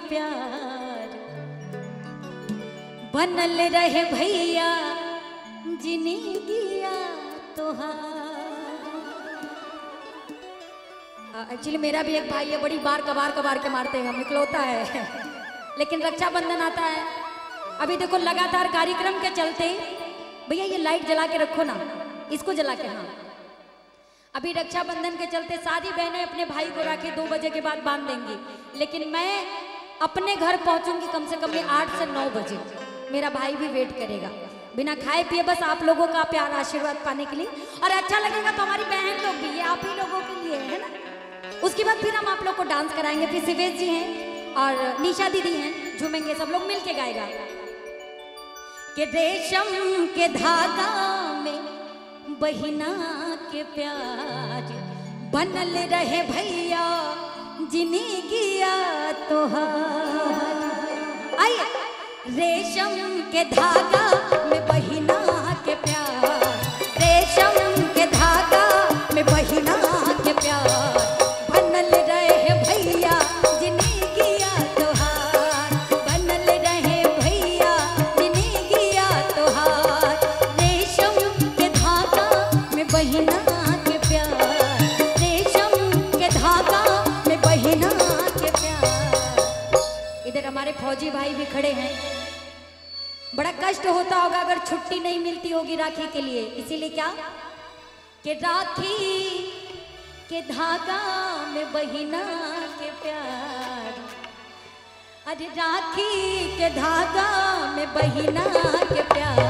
प्यार बनल रहे भैया जिंदगिया तोहार। एक्चुअली मेरा भी एक भाई है, बड़ी बार कबार के मारते हैं हम, इकलौता है लेकिन रक्षाबंधन आता है। अभी देखो लगातार कार्यक्रम के चलते, भैया ये लाइट जला के रखो ना, इसको जला के, हाँ। अभी रक्षाबंधन के चलते सारी बहनें अपने भाई को राखी 2 बजे के बाद बांध देंगी, लेकिन मैं अपने घर पहुंचूंगी कम से कम 8 से 9 बजे। मेरा भाई भी वेट करेगा बिना खाए पिए, बस आप लोगों का प्यार आशीर्वाद पाने के लिए। और अच्छा लगेगा तो हमारी बहन लोग भी, ये आप ही लोगों के लिए है ना। उसके बाद फिर हम आप लोग को डांस कराएंगे। फिर सिवेश जी हैं और निशा दीदी हैं, झूमेंगे, सब लोग मिल के गाएगा। कि रेशम के धागा में बहिना के प्यार बनल रहे भैया जिंदगिया तोहार। आइए, रेशम के धागा में बहिना के प्यार, रेशम के धागा में बहिना के प्यार बनल रहे भैया जिंदगिया तोहार, बनल रहे भैया जिंदगिया तोहार। रेशम के धागा में बहिना के प्यार, रेशम के धागा में बहिना के प्यार। इधर हमारे फौजी भाई भी खड़े हैं। बड़ा कष्ट होता होगा अगर छुट्टी नहीं मिलती होगी राखी के लिए, इसीलिए क्या कि राखी के धागा में बहिना के प्यार, अरे राखी के धागा में बहिना के प्यार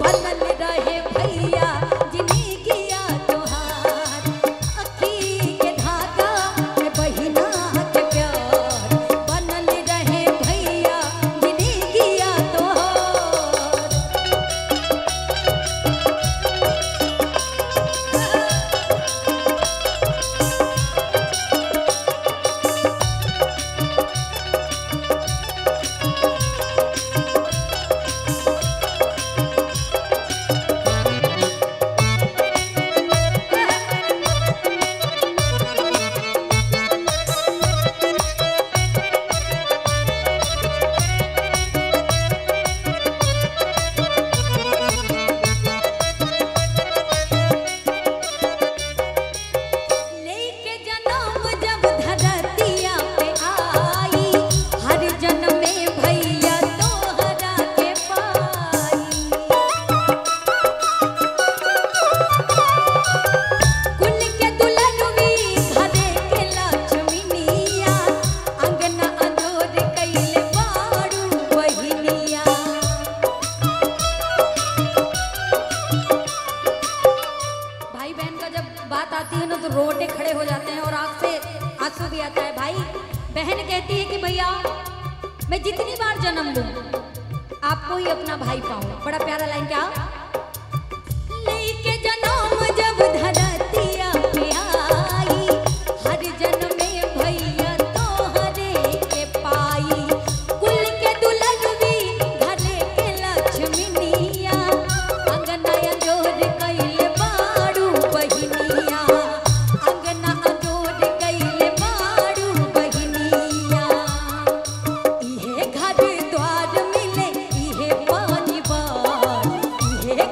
बनल रहे भैया जिंदगिया तोहार। राखी के धागा में बहिना के प्यार बनल रहे भैया जिंदगिया तोहार। रोटे खड़े हो जाते हैं और आंख से आंसू भी आता है। भाई बहन कहती है कि भैया मैं जितनी बार जन्म लूं आपको ही अपना भाई पाऊं। बड़ा प्यारा लाइन, क्या लेके जन्म जब धरतिया पे आई, हर जन्म में भैया तोहरे के पाई। कुल के दुल्हनवी घरे के लक्ष्मीनिया, अंगना अंजोर कइले बाड़ू बहिनिया, अंगना अंजोर कइले बाड़ू बहिनिया। इहे घर द्वार मिले इहे पानी बार, इहे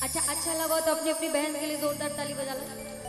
अच्छा अच्छा लगा तो अपनी अपनी बहन के लिए जोरदार ताली बजा लो।